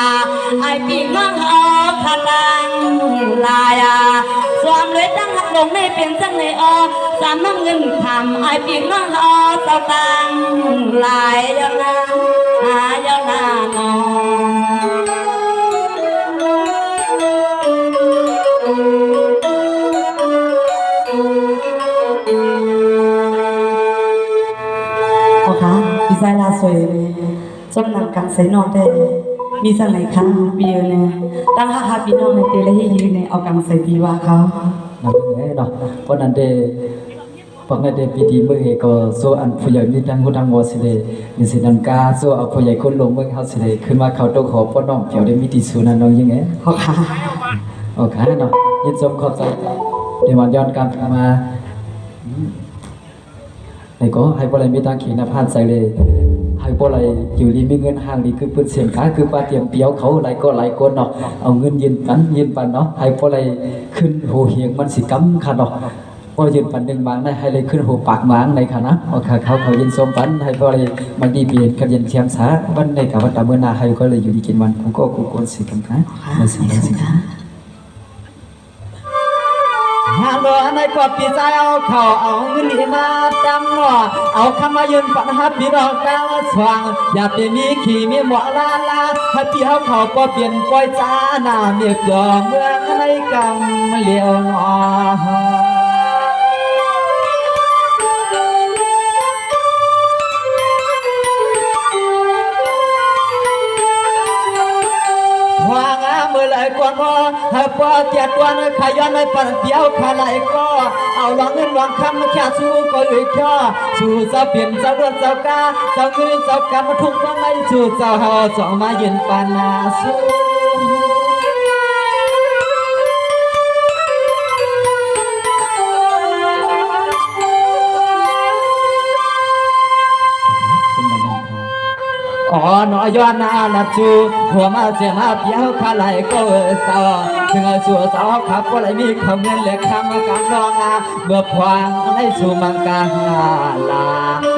ไอปีน้องเฮาพลังลายส่วนเลยตั้งหักลงในเปลี่ยนจังไหนอ๋อสามน้องเงินทำไอปีน้องเฮาเศร้าตังลายยังไงหายาวนานอโอเคพี่ชายลาสวยเลยส้มนำกังใส่นอนได้มีสังไหนคะปีเนี่ยตั้งห้าปีน้องในเตะและให้ยืนในเอากังใส่ปีว่าเขานั่นไงเนาะเพราะนั้นเดพวกนั้นเดปีดีเมื่อก็โซอันผู้ใหญ่มีทั้งคนทั้งวอสิเลมีสินันกาโซเอาผู้ใหญ่คนลงเมื่อเขาสิเลขึ้นมาเขาต้องขอพ่อน้องเกี่ยวได้มีติสูนันน้องยังไงโอเคโอเคเนาะยินชมขอบใจเดี๋ยวมันย้อนกลับมาไอ้ก็ให้พวกเรามีทางขีนาพานใส่เลยให้พวกเราอยู่ดีมีเงินห่างดีคือปืนเสียงขาคือปลาเตรียมเปียวเขาไหลก็ไหลก้นเนาะเอาเงินยืนปันเนาะให้พวกเราขึ้นโหเหียงมันสิกำค่ะเนาะพอยืนปันหนึ่งบางได้ให้เลยขึ้นโหปากหมางในค่ะนะโอเคเขายินสมปันให้พวกเรามันดีเปลี่ยนกันยันเทียมสาวันในกับวันตะเมื่อนาให้ก็เลยอยู่ดีกินวันกูก็กูคนสิกันค่ะมาสิค่ะฮัลโหลในกอดปีใจเอาเขาเอาเงินนี่มาจำหน่อเอาคำมายืนปัญหาพี่น้องกลางสว่างอย่าไปมีขี่มีหมอลาให้พี่เขาก็เปลี่ยนปล่อยจ้าหน้าเมียเกลือเมืองในกำเลี้ยวหนอวางเมื่อไรก่อนพอให้พอเจ็ดวันขยันในปันเดียวขาไหลก็เอาลองเงินลองคำมาแค่สู้ก็เลยแค่สู้จะเปลี่ยนจะเลือดจะกาจะเงินจะกำมาทุ่งมาไม่สู้จะหาสองมายืนปานาสู้อ๋อน้อยย้อนนาลับจูหัวมาเสียมาเพียวขาไหลก็เศร้าถึงชั่วสาวขับก็เลยมีคำเงินเล็กคำกลางนองเมื่อพวางในสู่มังกาลา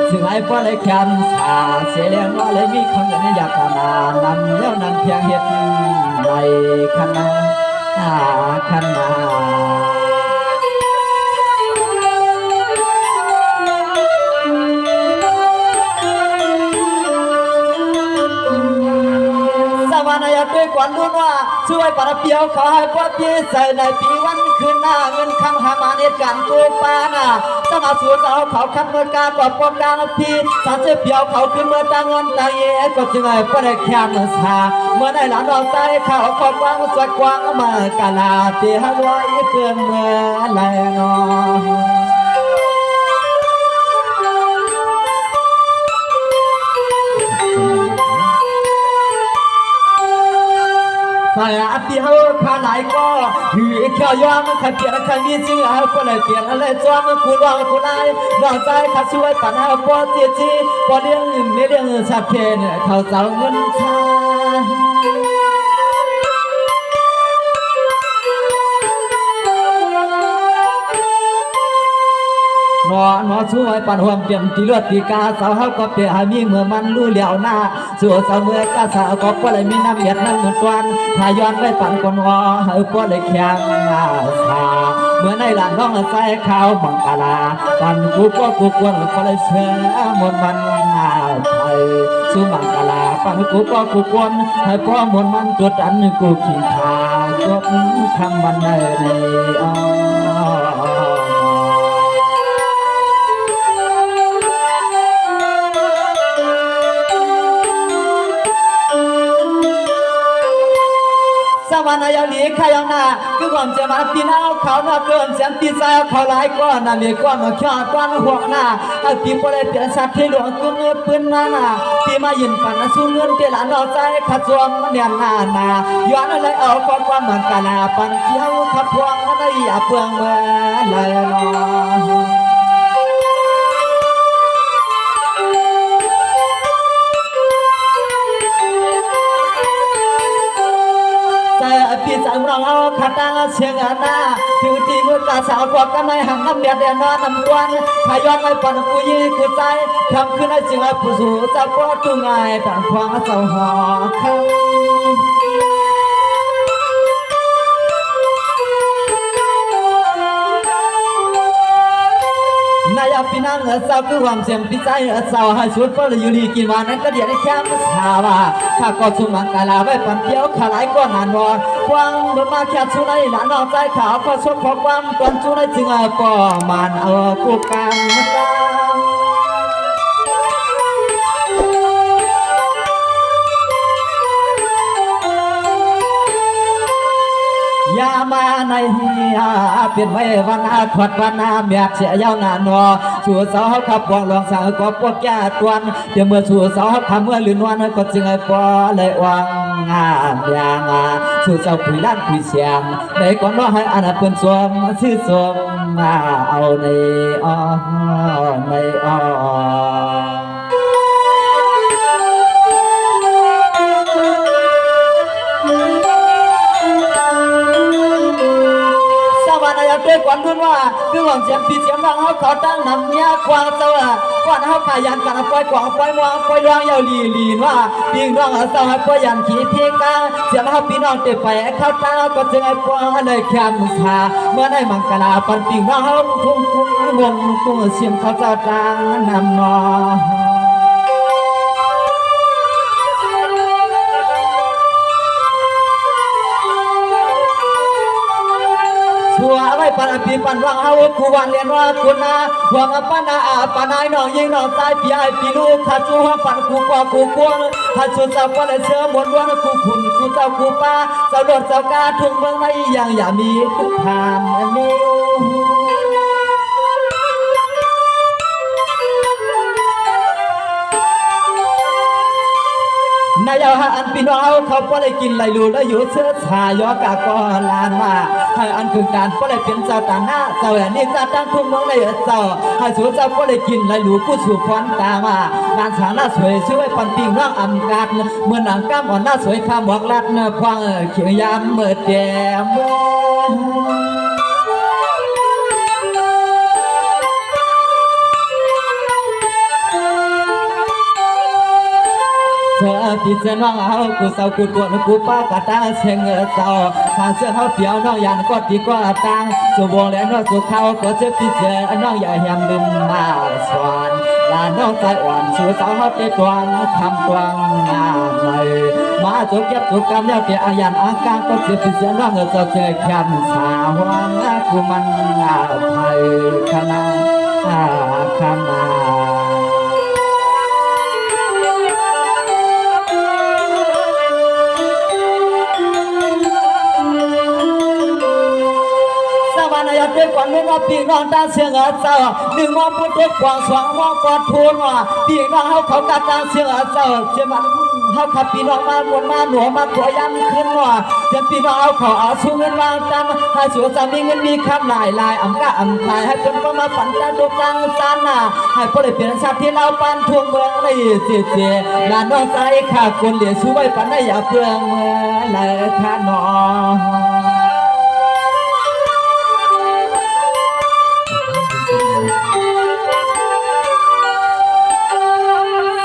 ถึงไอ้พ่อเลยแขนสาเสียเลี้ยงน้อยเลยมีคำเงินอยากนานำเย้านำเพียงเห็ดในคณะคณะด้วยกวนรุ่นว่าช่วยปราเปียวขอให้พ่อพี่ใส่ในปีวันคืนหน้าเงินคำหามาเนตการกูปานาสมาสู่สาวเขาคัดเมื่อการกว่าปองกลางพี่สาวเจ็บเปียวเขาขึ้นเมื่อตาเงินตาเย่ก็จึงไอ้พ่อได้แค่เมื่อสาเมื่อได้หลานดอกใจเขาขอบวางสวยกว้างมากาลาเตี้ยไว้เพื่อนเมื่อไรนอสายอาทิตย์เขาขาไหลก็หือเขียวยอมขัดเปลี่ยนขัดมีจริงเอาคนไหนเปลี่ยนอะไรจ้องกูร้องกูไล่ดอกใจขัดช่วยปัญหาปอเจียจีปอเลี้ยงไม่เลี้ยงชัดเจนเขาเจ้าเงินชาหนอช่วยปันห่วงเปลี่ยนตีเลือดตีกาสาวเฮาก็เปลี่ยนมีเมื่อมันรู้เหลียวหน้าสัวสาวเมื่อกาสาวก็ปล่อยมีน้ำเย็นน้ำเหมือนตวนถ้าย้อนไปปันคนวอเฮาปล่อยแข็งสาเมื่อในหลังน้องใส่ข้าวบังกาลาปันกูก็กูกวนปล่อยเสือมนมันไทยสู้บังกาลาปันกูก็กูกวนให้พ่อมนมันจุดอันกูขิงขากบคำบันใน สวรรค์ยาลีขยองนาคือความจะมาปีนเอาเขาหน้าเกินเสียงตีใจเขาหลายก้อนน่ะมีก้อนมาขี้ก้อนหัวหน้าปีบ่ได้เปลี่ยนสัตว์ที่หลวงกุเงือปืนนาน่ะปีมายินปันสู้เงินเตละนอใจขัดสวมเนียนนานาย้อนอะไรเอาความเหมือนกันนาปันเที่ยวขับพวงนั่นอย่าเปลืองเมื่อเลยเนาะพี่สาวเราขัดตาเชียงนาถึงที่มือกาสาวกว่ากันในหังน้ำเดียดนอนน้ำวันพายอนไม่ปันกูยี่กูใจทำขึ้นให้จึงผู้สู่จะปอดตุงไงต่างควงเสาหอคนายพี่นางสาวคือความเสียงพี่ใจสาวให้ชุดเพราะอยู่ดีกินมานั้นก็เดียดแค่สาวข้าก็ชุมมังกาลาไว้ปันเดียวขาไหลก็นานวกวางเดินมาแค่ชุนในหลานน้องใจขาวก็ชกขอความก่อนชุนในจึงก็มันเอากูกันยามาในเฮียเป็นไว้วันอาขวัดวันอาเมียเสียยาวนานวสู่สาวขับวงหลวงสาวก็พวกแก่ตวนเดี๋ยวเมื่อสู่สาวทำเมื่อลืนวันก็จึงปอเลยวังงามยางสู่สาวคุยล้านคุยเสียงในก่อนว่าให้อนาคตสวมชื่อสวมมาเอาในอ้อในอ้อด้วยความรุ่นว่าคือหวังเสียงปีเสียงดังเขาเขาตั้งนำเนี้ยควางเจ้าก่อนเขาขยันกันปล่อยกวางปล่อยวางปล่อยรองยาวลีนว่าปีน้องเจ้าให้ปล่อยยันขี้เพียงกาเสียงเขาปีน้องเตะไปเข้าตาก็จึงไอ้ปวงเลยแคมสาเมื่อได้มังกรปันปีน้องเขาทุ่งวงตุ้งเสียงเขาเจ้าตังนำนอชัวไว้ปันปีปันวังเฮาคูวันเรียนว่าคุณนาหวังปันนาปันนายน้องยิงน้องตายพี่ไอพี่ลูกข้าชัวปันกูกว่ากูกวนข้าชัวสาวปันเสือหมดวันกูคุณกูเจ้ากูป้าเจ้าโดดเจ้ากาทุ่งเมืองในอย่างอย่ามีทุกทางนิ้วนายเอาอันพี่น้องเขาก็เลยกินไหลลูแล้วอยู่เสื้อชายอกาก็ลานมาให้อันคือการก็เลยเป็นเจ้าตาหน้าเจ้าแหวนนี่จะตั้งทุ่งเมืองในเจ้าให้สูเจ้าก็เลยกินไหลลูกูสูบควันตามางานฉางหน้าสวยช่วยปันปิงร่างอำกาดเมื่อหนังก้ามอ่อนหน้าสวยข้ามหวักลัดเนื้อควางเขียวยามเมื่อแดมเธอพี่เจ้าน้องเอากูเศร้ากูปวดกูป้ากะตาเสียงเศร้าทางเสื้อเขาเปียวน้องยันก็ดีกว่าตังสุวงแล้วน้องสุเขาก็เจอพี่เจ้าน้องอย่าแหมลืมมาสวนลาน้องใจอ่อนสู่สาวเขาไปตวงทำตวงงานเลยมาจุกเก็บจุกกำเนี่ยเปียอายันอาการก็เจอพี่เจ้าน้องเจ้าเจอแคมสาวกูมันไทยคณะคณะด้วยความรู้ว่าปีน้องตาเสียงเจ้าหนึ่งมองพูดด้วยความสว่างมองกอดพูนว่าปีน้องเขาตาเสียงเจ้าเชื่อมันเขาขับปีน้องมาบนมาหนัวมาขวยันขึ้นว่าจะปีน้องเขาเอาสู้เงินวางตังให้สัวจะมีเงินมีคำหลายอำกาอำคายให้เป็นก็มาฝันตาดูกลางสันน่ะให้พวกเด็กเป็นชาติที่เราปันทวงเมืองในเสียเจลานน้องใจขาดคนเหลียช่วยปันได้อย่าเพื่องเมื่อเลยข้าน้อง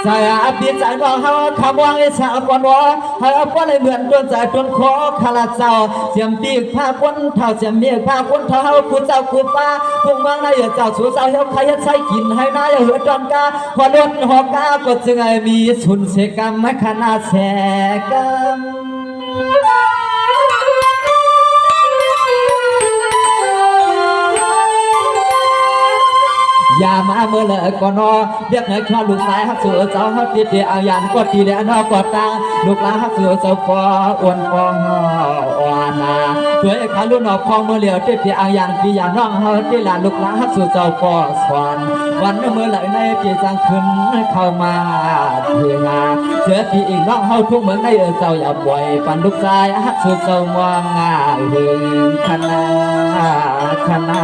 สายปีใจน้องเขาคำวางไอ้สาวก่อนว่าให้เอาป้อนเลยเหมือนโดนใจจนคอขาลาเจ้าเสียมปีกผ้าก้นเท่าเสียมเมียผ้าก้นเท่ากูเจ้ากูป้าทุ่งเมืองนายเจ้าสู่เจ้าเฮาใครใช้กินให้นายเหือดอนกาพอรถหอกาก็จึงไอ้มีสุนเสกรรมให้ขนาดแสกรรม อย่ามาเมื่อเลยก่อนนอเรียกให้ข้าลูกสายฮักเสือเจ้าฮักตีเดียอายันก็ตีเดียนอกอดตาลูกหลานฮักเสือเจ้าฟออ้วนฟอง นาด้วยขาลุ่นออกคองมือเหลียวที่เพียงอย่างพี่อย่างน้องเฮาที่หลานลูกหลานฮักสู่เจ้าก่อสวนวันเมื่อไหร่ในพี่จังขึ้นเข้ามาเพียงเจอพี่อีกน้องเฮาทุกเมืองในเจ้าอย่าป่วยปันลูกชายฮักสู่เจ้ามองง่ายเห็นคณะคณะ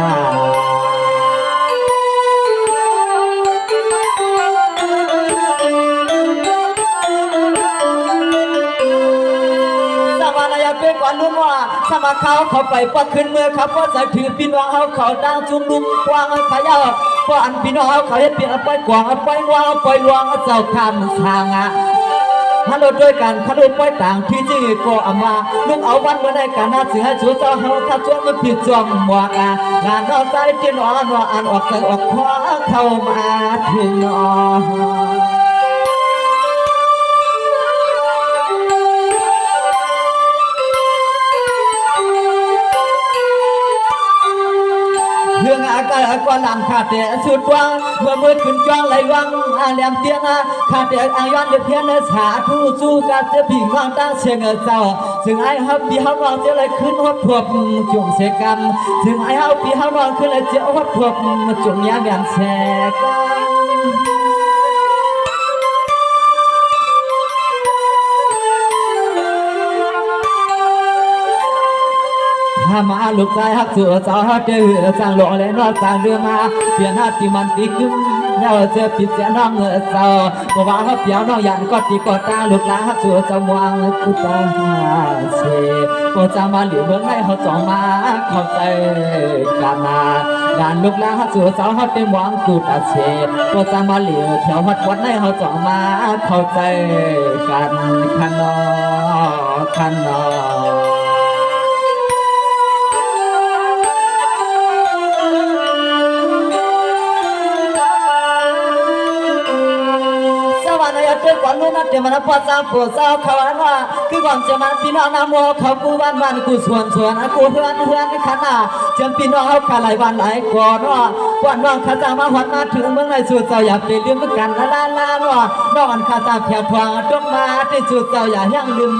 เป็นกว่าลุ่มว่าสมาเขาไปปักขึ้นเมื่อเขาก็จะถือพี่น้องเขาดังจุ่มลุมกวางขยาวก็อันพี่น้องเขาเปลี่ยนไปกวางไปวางไปลวงเจ้าคำทางฮัลโหลด้วยกันขันไปต่างที่จีก็อามาลูกเอาวันเมื่อได้กันน่าเสียชูเจ้าเขาถ้าชวนมันผิดจอมหมวกงานเราใจเจียนอ่อนว่าอ่านออกใจออกคว้าเข้ามาถึงน้องเรื่องอากาศกว่าลำขาดแต่สุดวังเมื่อมืดขึ้นจ้องไหลวังแหลมเตียนขาดแต่อาย้อนเดือดเพียนสาธุสู้กันจะผิงวางตั้งเชียงเจ้าซึ่งไอ้ฮับปีฮับวางจะเลยขึ้นหัวพวบจุ่มเสกันซึ่งไอ้ฮับปีฮับวางขึ้นเลยจะหัวพวบจุ่มยาแบนเสกันมาลูกชายฮักเสือสาวฮักเดือสร้างหล่อและนอสร้างเรือมาเปลี่ยนหน้าที่มันตีขึ้นแล้วเจอผิดเสียน้องเศร้าบอกว่าฮักเปียวน้องยันก็ตีก็ตาลูกหลานฮักเสือสมองกูตาเสก็จะมาเหลือเมืองให้เขาจ่อมาเข้าใจกันนาด่านลูกหลานฮักเสือสาวฮักเต็มหวังกูตาเสก็จะมาเหลือแถววัดวัดให้เขาจ่อมาเข้าใจกันขันนอขันนอเจ้าก่อนนู้นนั่นเดี๋ยวมันพอสามปวดเศร้าเขาอันว่าคือก่อนจะมันพี่น้องน้ำโมเขากูวันกูส่วนกูเพื่อนขนาดจำพี่น้องเขาขาหลายวันหลายก่อนว่าก่อนน้องข้าจะมาหันมาถึงเมืองในสุดเจ้าอย่าไปลืมกันละลาว่าน้องข้าจะเพียรทวงจงมาที่สุดเจ้าอย่ายังลืม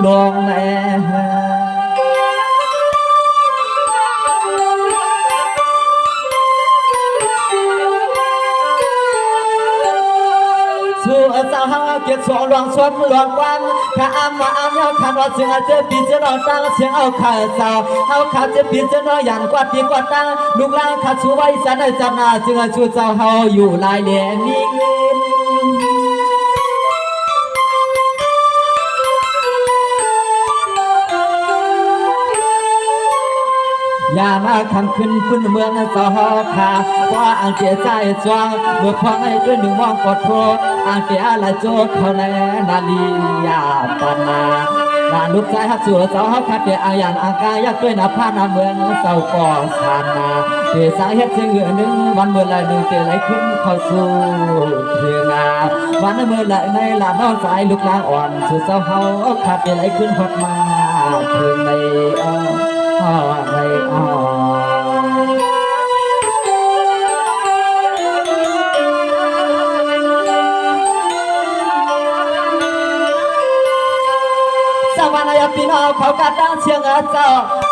ลงแน่สู้เจ้าหาเกียรติสองหลวงสวมหลวงวันข้ามาเฮาขันว่าเสียงเจ็บปีจะนอนตั้งเสียงเอาข้าเจ้าเฮาข้าเจ็บปีจะนอนยันกว่าตีกว่าตั้งลูกหลานข้าสู้ไว้สันในจันนาจึงชูเจ้าเฮาอยู่ลายเหลี่ยมมีเงินอย่ามาคำขึ้นพื้นเมืองสอขาว่าอังเจียใจจวงเมื่อพ่อให้ด้วยหนึ่งมองกดโทษอังเจียละโจทเขาแลนาลียาปนาลาลูกใจฮักสัวเสาฮักขัดเดียอายันอากายยักด้วยนาพานาเมืองเสาก่อสานาเดียสาเหตุเสียงเหงื่อหนึ่งวันเมื่อไรหนึ่งเตียไหลขึ้นเข้าสู่เทืองาวันเมื่อไรในลานน้องสายลูกลางอ่อนสู่เสาเฮาขัดเดียไหลขึ้นพดมาเทืองในในสวรรค์พี่น้องเขากระตั้งเชียงเจ้า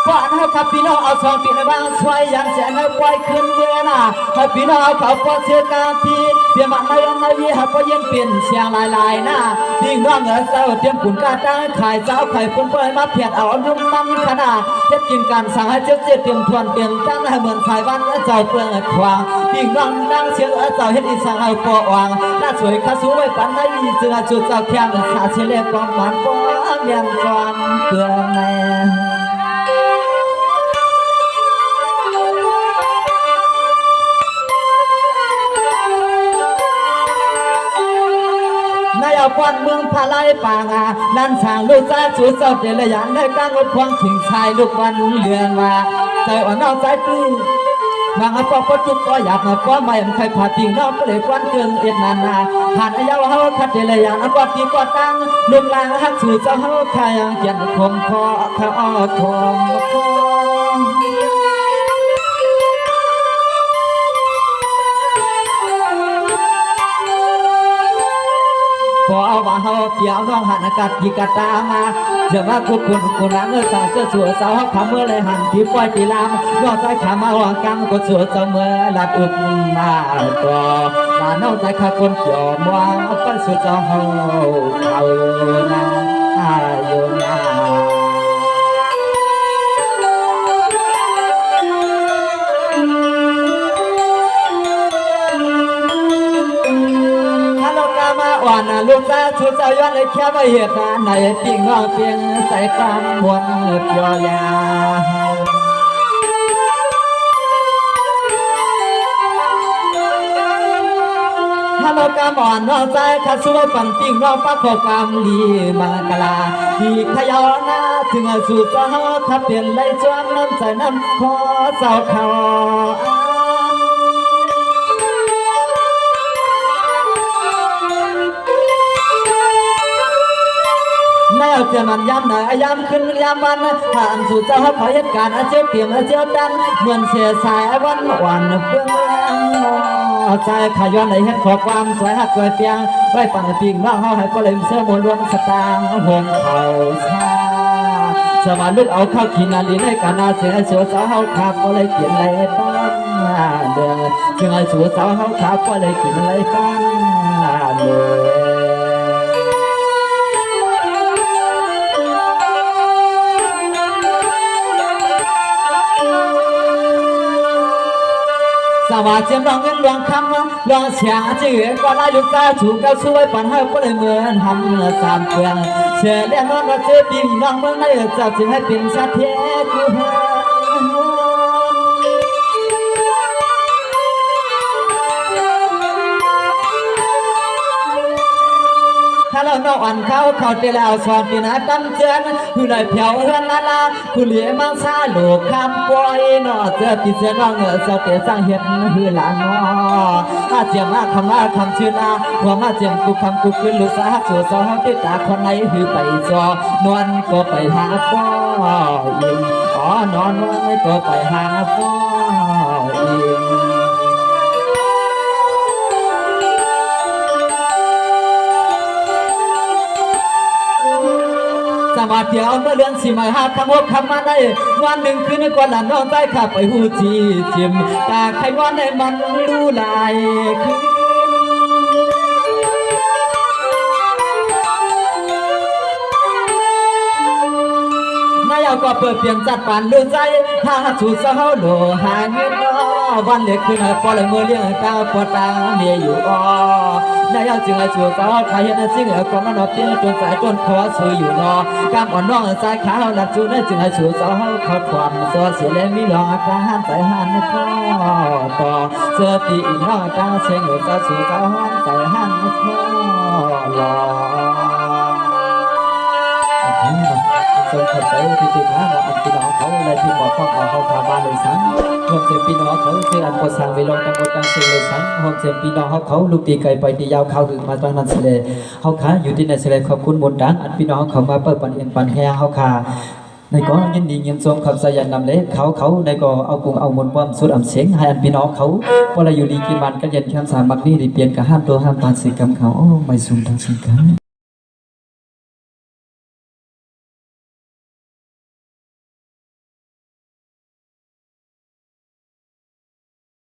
ก่อนให้ขับพี่น้องเอาสองปีในบ้านช่วยยันเสียในปล่อยขึ้นเมื่อน่ะให้พี่น้องเขาปอดเสียการพี่เปลี่ยนมันในยี่ห้อปยันเปลี่ยนเสียงลายน่ะพี่น้องเจ้าเตรียมขุนกาตั้งขายเจ้าไข่ปุ่นเปิดมาเพียรเอานุ่มมันขนาดเจ็บกินการสั่งให้เจ็บเจ็บเตรียมทวนเปลี่ยนตั้งให้เหมือนสายวันเจ้าเปลือกขวางพี่น้องดังเชียงเจ้าเฮ็ดอีสังเอาปอวางน่าสวยข้าสู้ไว้ปันในจึงจุดเจ้าแข็งสาเชลปอมมันปอมยังจวนเกลือแม่ควันเมืองพาไลป่างนั่นสร้างลูกชายชูเสาเจริญยันในการลดความถึงชายลูกวันเรือนมาใจอ่อนน้องใจตื้อบางปอก็จุกก็อยากมาก็ไม่ใครผ่าทิ้งน้องก็เลยควันเกินเอ็ดนานาผ่านอายาวเฮาคัดเจริญยันก็ตีก็ตั้งลูกหลานฮักสู่เจ้าเฮาใครยังเกียนคมคอเขาอ้อคมคอพอว่าเฮาเกี่ยวน้องหันกัดที่กตามา จะมาคุกคุณคุณน้ำเมื่อสาวเสื้อสวยสาวขาเมื่อไรหันที่ปล่อยตีลามยอดใจขามาหวังกังกดสวยเสมอหลัดอุบมาตัวลานเอาใจขาคนเกี่ยวมัวปั้นสุดเจ้าเขานาโยนาอ่อนลูกสาวชุดสาวย้อนเลยแค่ว่าเหตุการณ์ในปิ่งนอกเพียงใส่ความมวนเพียวยาฮัลโหลกามอ่อนนอกใจข้าสวยปั่นปิ่งนอกปักขอกำลีมากลาที่ขยอนาถึงสู่สาวขับเปลี่ยนไหลจวนน้ำใจน้ำคอเจ้าเขาแม่เจ้ามันย้ำหน่อยย้ำขึ้นย้ำวันผ่านสู่เจ้าขอเหตุการณ์เจ็บเปี่ยมเจ็บดันเหมือนเสียสายวันวันเพื่อนใจขย้อนในเห็นขอความสวยหักเกิดเพียงไว้ปั่นปิ่งน้องเขาให้ก็เลยเสื้อมวลรวมสตางค์หงเขาชาสมาลุกเอาเข้าขีนาลีในการนาเสียสัวสาวเขาขาก็เลยเขียนเลยบ้านเดินซึ่งไอ้สัวสาวเขาขาก็เลยเขียนเลยบ้านเดินสวัสดีร้องเงินร้องคำร้องเสียงจืดก็ไล่ลูกตาถูกเขาช่วยปั่นให้ก็เลยเหมือนทำสามเปลืองเชื่อเลี้ยงน้องว่าเจ็บปิ่งน้องเมืองในเจ้าจึงให้เป็นชาติเทกูถ้าเราน้องอ่อนเขาตีแล้วสอนตีนาตั้งเจือนผู้ใดเพียวเฮือนลาผู้เหลียมังซาลูกคำปล่อยนอเจอปีเสียน้องเงอเจ้าเตะสร้างเห็ดหือหลานนอถ้าเจียมมาคำชื่อนาหัวมาเจียมกูคำกูขึ้นลูกสาวสัวสาวติดตาคนไหนหือไปจอนวลก็ไปหาพ่ออิงนอนไม่ก็ไปหาพ่ออิงสมาเที่ยวเมื่อเดือนสิมาหาคำว่าคำมาได้วันหนึ่งคืนกว่าหลานน้องใต้ขับไปหูจีจิมตาใครว่าได้มันรู้ลายคือนายเอาก็เปิดเปลี่ยนจัดปานดูใจหาสูสาวโลหาเงินวันเล็กขึ้นพอเลยเมื่อเลี้ยงก้าวปวดตาเมียอยู่นายเอาจึงไอ้ชัวสาวขายยันซิ่งก็มันเอาเพียงจนสายจนคอสู้อยู่นอกำอ่อนน้องสายขาวหลักจูนจึงไอ้ชัวสาวเขาความสัวเสียเลยมีหลอกการหันใจหันคอต่อเสื้อปีน้องกางเชียงสาวชัวสาวหันใจหันคอหลอจงขัดใจที่ติดหาอันพี่น้องเขาเลยที่บอกเขาพาบ้านเลยสังโฮมเซมพี่น้องเขาเชื่ออันกดสั่งไปลงตังกดตังเซเลยสังโฮมเซมพี่น้องเขาลูกตีไก่ไปตียาวเขาถึงมาตั้งนั้นเสลเขาขาอยู่ที่ในเสลขอบคุณบนดังอันพี่น้องเขามาเปิดปันเอ็นปันแห่เขาขาในก็ยินดีเงียบทรงคำสยันนำเล็กเขาในก็เอากุ้งเอามนต์ความสุดอ่ำเสียงให้อันพี่น้องเขาพอเราอยู่ดีกินมันก็เย็นแค่สามบักนี่ได้เปลี่ยนกับห้ามตัวห้ามปานสิกรรมเขาไม่สุ่มทางสิกรรม